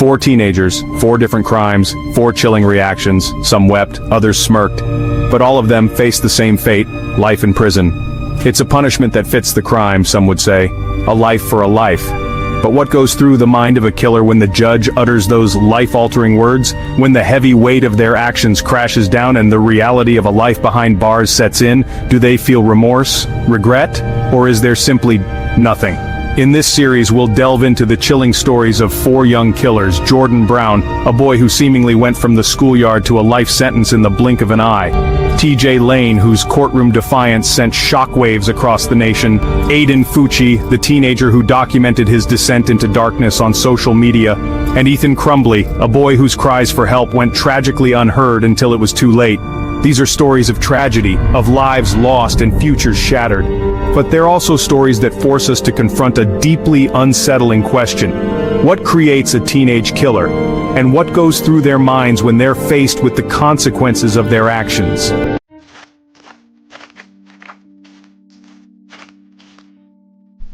Four teenagers, four different crimes, four chilling reactions. Some wept, others smirked. But all of them faced the same fate: life in prison. It's a punishment that fits the crime, some would say. A life for a life. But what goes through the mind of a killer when the judge utters those life-altering words? When the heavy weight of their actions crashes down and the reality of a life behind bars sets in, do they feel remorse, regret, or is there simply nothing? In this series, we'll delve into the chilling stories of four young killers: Jordan Brown, a boy who seemingly went from the schoolyard to a life sentence in the blink of an eye; TJ Lane, whose courtroom defiance sent shockwaves across the nation; Aiden Fucci, the teenager who documented his descent into darkness on social media; and Ethan Crumbley, a boy whose cries for help went tragically unheard until it was too late. These are stories of tragedy, of lives lost and futures shattered. But they're also stories that force us to confront a deeply unsettling question. What creates a teenage killer? And what goes through their minds when they're faced with the consequences of their actions?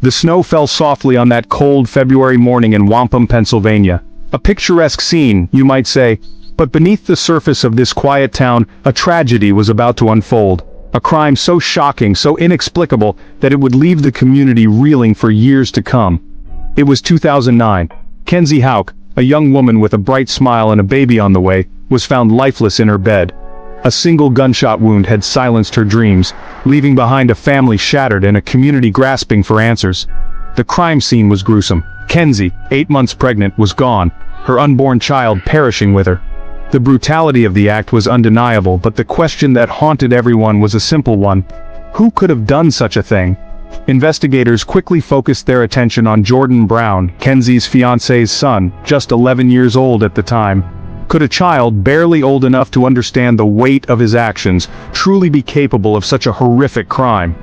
The snow fell softly on that cold February morning in Wampum, Pennsylvania. A picturesque scene, you might say, but beneath the surface of this quiet town, a tragedy was about to unfold. A crime so shocking, so inexplicable, that it would leave the community reeling for years to come. It was 2009. Kenzie Houck, a young woman with a bright smile and a baby on the way, was found lifeless in her bed. A single gunshot wound had silenced her dreams, leaving behind a family shattered and a community grasping for answers. The crime scene was gruesome. Kenzie, 8 months pregnant, was gone, her unborn child perishing with her. The brutality of the act was undeniable, but the question that haunted everyone was a simple one. Who could have done such a thing? Investigators quickly focused their attention on Jordan Brown, Kenzie's fiance's son, just 11 years old at the time. Could a child, barely old enough to understand the weight of his actions, truly be capable of such a horrific crime?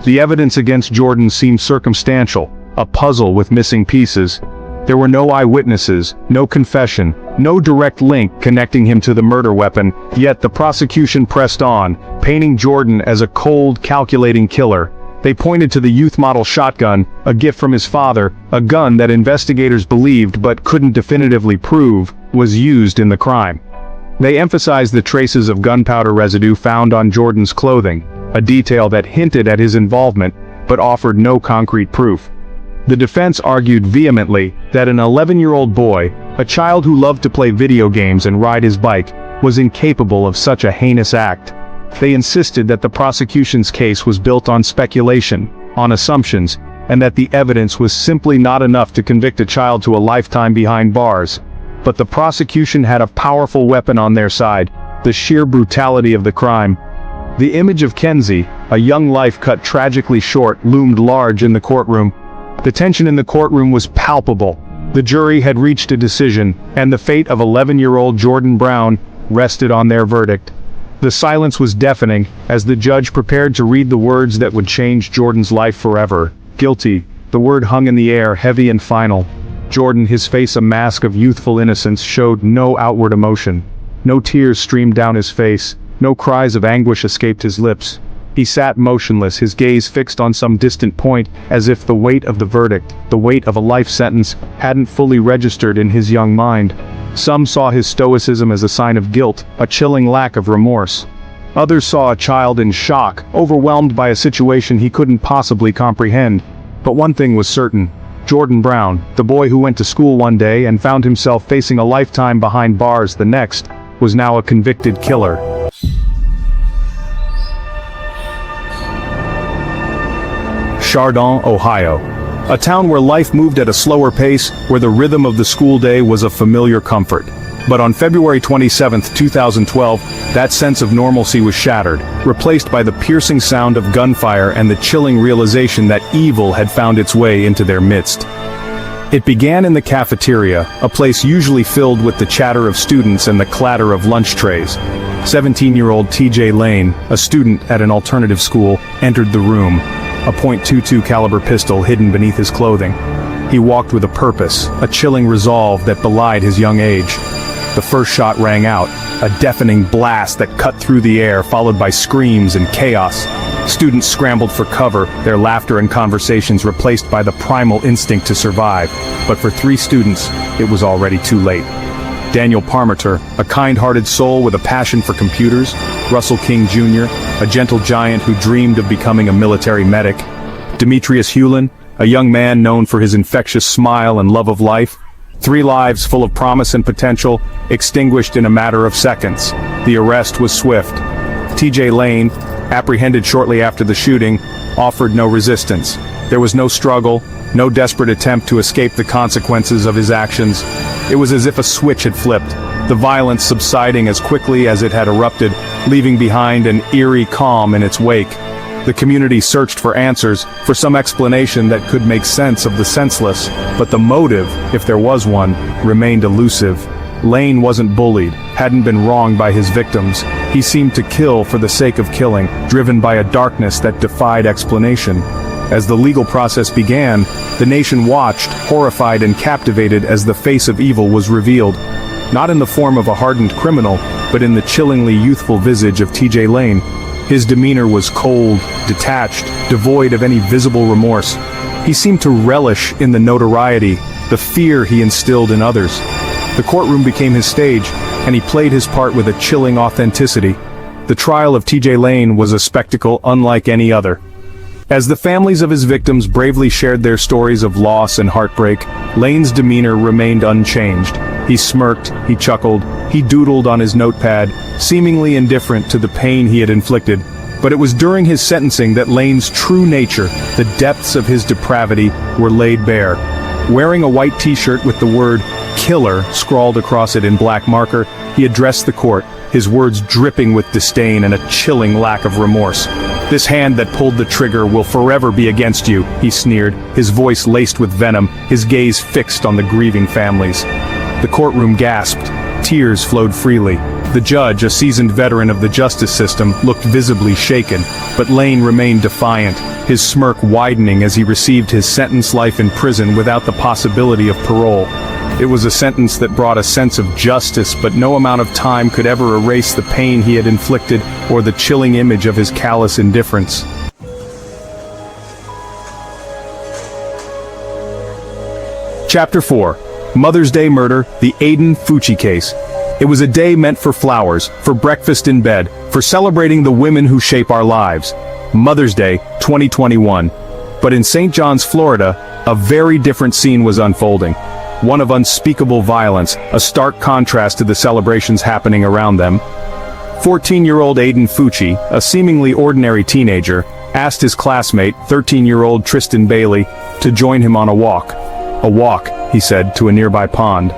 The evidence against Jordan seemed circumstantial, a puzzle with missing pieces. There were no eyewitnesses, no confession, no direct link connecting him to the murder weapon, yet the prosecution pressed on, painting Jordan as a cold, calculating killer. They pointed to the youth model shotgun, a gift from his father, a gun that investigators believed but couldn't definitively prove was used in the crime. They emphasized the traces of gunpowder residue found on Jordan's clothing, a detail that hinted at his involvement but offered no concrete proof. The defense argued vehemently that an 11-year-old boy, a child who loved to play video games and ride his bike, was incapable of such a heinous act. They insisted that the prosecution's case was built on speculation, on assumptions, and that the evidence was simply not enough to convict a child to a lifetime behind bars. But the prosecution had a powerful weapon on their side: the sheer brutality of the crime. The image of Kenzie, a young life cut tragically short, loomed large in the courtroom. The tension in the courtroom was palpable. The jury had reached a decision, and the fate of 11-year-old Jordan Brown rested on their verdict. The silence was deafening as the judge prepared to read the words that would change Jordan's life forever. Guilty. The word hung in the air, heavy and final. Jordan, his face a mask of youthful innocence, showed no outward emotion. No tears streamed down his face, no cries of anguish escaped his lips. He sat motionless, his gaze fixed on some distant point, as if the weight of the verdict, the weight of a life sentence, hadn't fully registered in his young mind. Some saw his stoicism as a sign of guilt, a chilling lack of remorse. Others saw a child in shock, overwhelmed by a situation he couldn't possibly comprehend. But one thing was certain: Jordan Brown, the boy who went to school one day and found himself facing a lifetime behind bars the next, was now a convicted killer. Chardon, Ohio. A town where life moved at a slower pace, where the rhythm of the school day was a familiar comfort. But on February 27, 2012, that sense of normalcy was shattered, replaced by the piercing sound of gunfire and the chilling realization that evil had found its way into their midst. It began in the cafeteria, a place usually filled with the chatter of students and the clatter of lunch trays. 17-year-old TJ Lane, a student at an alternative school, entered the room, a .22 caliber pistol hidden beneath his clothing. He walked with a purpose, a chilling resolve that belied his young age. The first shot rang out, a deafening blast that cut through the air, followed by screams and chaos. Students scrambled for cover, their laughter and conversations replaced by the primal instinct to survive. But for 3 students, it was already too late. Daniel Parmenter, a kind-hearted soul with a passion for computers, Russell King Jr., a gentle giant who dreamed of becoming a military medic, Demetrius Hewlin, a young man known for his infectious smile and love of life. 3 lives full of promise and potential, extinguished in a matter of seconds. The arrest was swift. TJ Lane, apprehended shortly after the shooting, offered no resistance. There was no struggle, no desperate attempt to escape the consequences of his actions. It was as if a switch had flipped, the violence subsiding as quickly as it had erupted, leaving behind an eerie calm in its wake. The community searched for answers, for some explanation that could make sense of the senseless, but the motive, if there was one, remained elusive. Lane wasn't bullied, hadn't been wronged by his victims. He seemed to kill for the sake of killing, driven by a darkness that defied explanation. As the legal process began, the nation watched, horrified and captivated as the face of evil was revealed. Not in the form of a hardened criminal, but in the chillingly youthful visage of TJ Lane. His demeanor was cold, detached, devoid of any visible remorse. He seemed to relish in the notoriety, the fear he instilled in others. The courtroom became his stage, and he played his part with a chilling authenticity. The trial of TJ Lane was a spectacle unlike any other. As the families of his victims bravely shared their stories of loss and heartbreak, Lane's demeanor remained unchanged. He smirked, he chuckled, he doodled on his notepad, seemingly indifferent to the pain he had inflicted. But it was during his sentencing that Lane's true nature, the depths of his depravity, were laid bare. Wearing a white t-shirt with the word "Killer" scrawled across it in black marker, he addressed the court, his words dripping with disdain and a chilling lack of remorse. "This hand that pulled the trigger will forever be against you," he sneered, his voice laced with venom, his gaze fixed on the grieving families. The courtroom gasped. Tears flowed freely. The judge, a seasoned veteran of the justice system, looked visibly shaken, but Lane remained defiant, his smirk widening as he received his sentence: life in prison without the possibility of parole. It was a sentence that brought a sense of justice, but no amount of time could ever erase the pain he had inflicted or the chilling image of his callous indifference. Chapter 4. Mother's Day Murder, the Aiden Fucci Case. It was a day meant for flowers, for breakfast in bed, for celebrating the women who shape our lives. Mother's Day, 2021. But in St. John's, Florida, a very different scene was unfolding. One of unspeakable violence, a stark contrast to the celebrations happening around them. 14-year-old Aiden Fucci, a seemingly ordinary teenager, asked his classmate, 13-year-old Tristan Bailey, to join him on a walk. A walk, he said, to a nearby pond.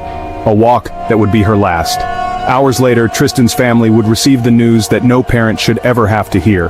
A walk that would be her last. Hours later, Tristan's family would receive the news that no parent should ever have to hear.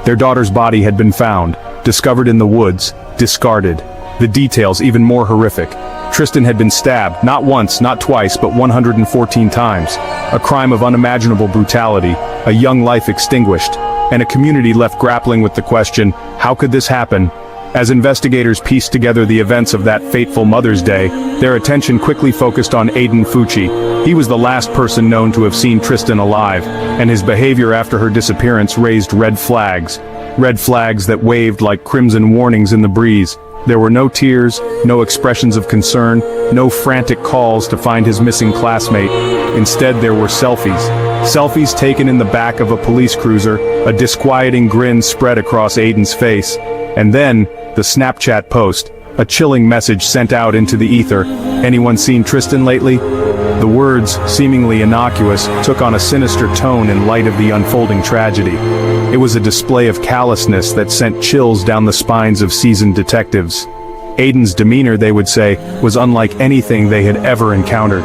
Their daughter's body had been found, discovered in the woods, discarded. The details even more horrific. Tristan had been stabbed, not once, not twice, but 114 times. A crime of unimaginable brutality, a young life extinguished, and a community left grappling with the question, how could this happen? As investigators pieced together the events of that fateful Mother's Day, their attention quickly focused on Aiden Fucci. He was the last person known to have seen Tristan alive, and his behavior after her disappearance raised red flags. Red flags that waved like crimson warnings in the breeze. There were no tears, no expressions of concern, no frantic calls to find his missing classmate. Instead, there were selfies. Selfies taken in the back of a police cruiser, a disquieting grin spread across Aiden's face. And then, the Snapchat post, a chilling message sent out into the ether. Anyone seen Tristan lately? The words, seemingly innocuous, took on a sinister tone in light of the unfolding tragedy. It was a display of callousness that sent chills down the spines of seasoned detectives. Aiden's demeanor, they would say, was unlike anything they had ever encountered.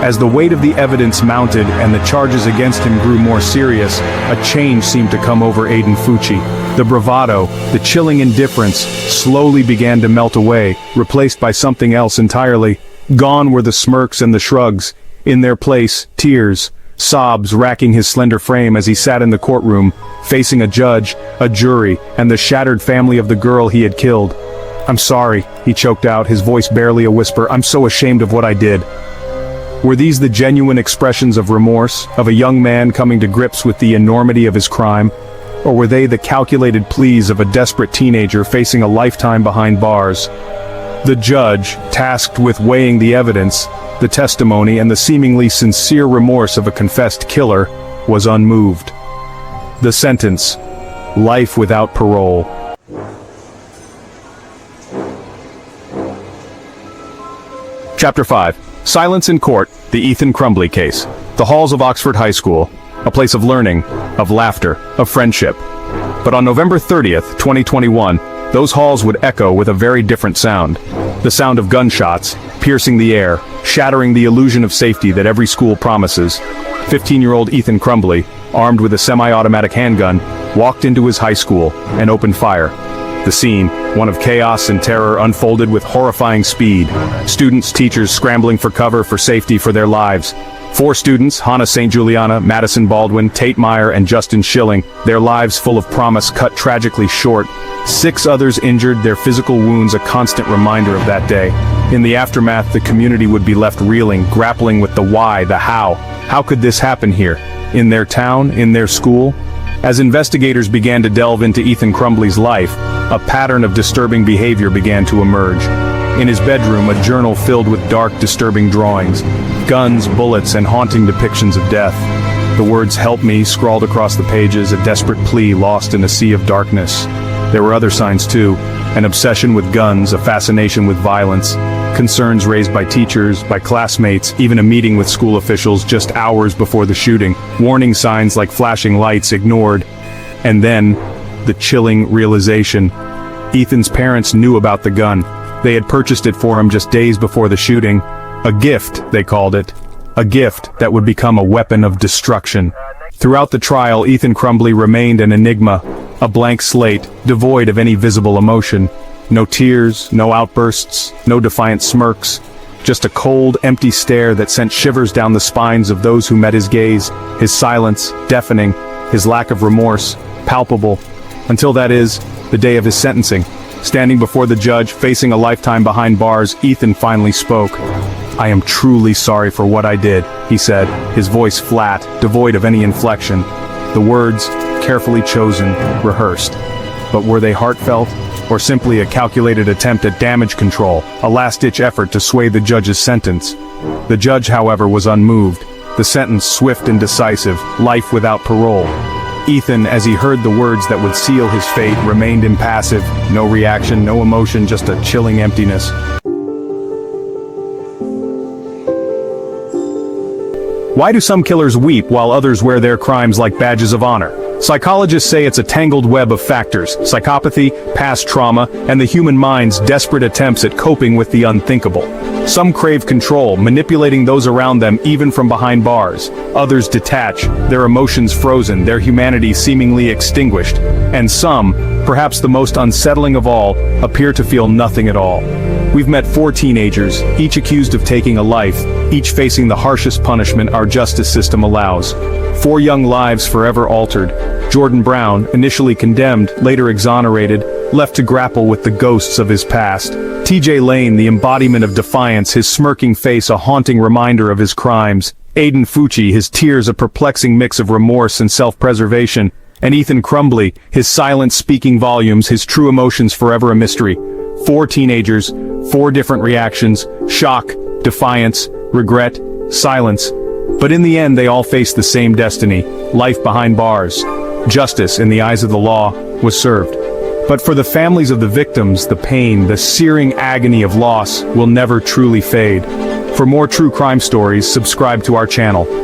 As the weight of the evidence mounted and the charges against him grew more serious, a change seemed to come over Aiden Fucci. The bravado, the chilling indifference, slowly began to melt away, replaced by something else entirely. Gone were the smirks and the shrugs. In their place, tears, sobs racking his slender frame as he sat in the courtroom, facing a judge, a jury, and the shattered family of the girl he had killed. "I'm sorry," he choked out, his voice barely a whisper. "I'm so ashamed of what I did." Were these the genuine expressions of remorse, of a young man coming to grips with the enormity of his crime? Or were they the calculated pleas of a desperate teenager facing a lifetime behind bars? The judge, tasked with weighing the evidence, the testimony, and the seemingly sincere remorse of a confessed killer, was unmoved. The sentence: life without parole. Chapter 5. Silence in Court, the Ethan Crumbley Case. The halls of Oxford High School, a place of learning, of laughter, of friendship. But on November 30th, 2021, those halls would echo with a very different sound. The sound of gunshots, piercing the air, shattering the illusion of safety that every school promises. 15-year-old Ethan Crumbley, armed with a semi-automatic handgun, walked into his high school and opened fire. The scene, one of chaos and terror, unfolded with horrifying speed. Students, teachers scrambling for cover, for safety, for their lives. 4 students, Hannah St. Juliana, Madison Baldwin, Tate Meyer, and Justin Schilling, their lives full of promise cut tragically short. 6 others injured, their physical wounds a constant reminder of that day. In the aftermath, the community would be left reeling, grappling with the why, the how. How could this happen here? In their town? In their school? As investigators began to delve into Ethan Crumbley's life, a pattern of disturbing behavior began to emerge. In his bedroom, a journal filled with dark, disturbing drawings, guns, bullets, and haunting depictions of death. The words "Help me" scrawled across the pages, a desperate plea lost in a sea of darkness. There were other signs too: an obsession with guns, a fascination with violence, concerns raised by teachers, by classmates, even a meeting with school officials just hours before the shooting, warning signs like flashing lights ignored. And then, the chilling realization: Ethan's parents knew about the gun. They had purchased it for him just days before the shooting. A gift, they called it. A gift that would become a weapon of destruction. Throughout the trial, Ethan Crumbley remained an enigma, a blank slate, devoid of any visible emotion. No tears, no outbursts, no defiant smirks. Just a cold, empty stare that sent shivers down the spines of those who met his gaze. His silence, deafening. His lack of remorse, palpable. Until that is, the day of his sentencing. Standing before the judge, facing a lifetime behind bars, Ethan finally spoke. "I am truly sorry for what I did," he said, his voice flat, devoid of any inflection. The words, carefully chosen, rehearsed. But were they heartfelt, or simply a calculated attempt at damage control, a last-ditch effort to sway the judge's sentence? The judge, however, was unmoved. The sentence swift and decisive: life without parole. Ethan, as he heard the words that would seal his fate, remained impassive. No reaction, no emotion, just a chilling emptiness. Why do some killers weep while others wear their crimes like badges of honor? Psychologists say it's a tangled web of factors: psychopathy, past trauma, and the human mind's desperate attempts at coping with the unthinkable. Some crave control, manipulating those around them even from behind bars. Others detach, their emotions frozen, their humanity seemingly extinguished. And some, perhaps the most unsettling of all, appear to feel nothing at all. We've met 4 teenagers, each accused of taking a life, each facing the harshest punishment our justice system allows. 4 young lives forever altered. Jordan Brown, initially condemned, later exonerated, left to grapple with the ghosts of his past. TJ Lane, the embodiment of defiance, his smirking face a haunting reminder of his crimes. Aiden Fucci, his tears a perplexing mix of remorse and self-preservation. And Ethan Crumbley, his silence speaking volumes, his true emotions forever a mystery. 4 teenagers, 4 different reactions: shock, defiance, regret, silence. But in the end they all faced the same destiny: life behind bars. Justice, in the eyes of the law, was served. But for the families of the victims, the pain, the searing agony of loss will never truly fade. For more true crime stories, subscribe to our channel.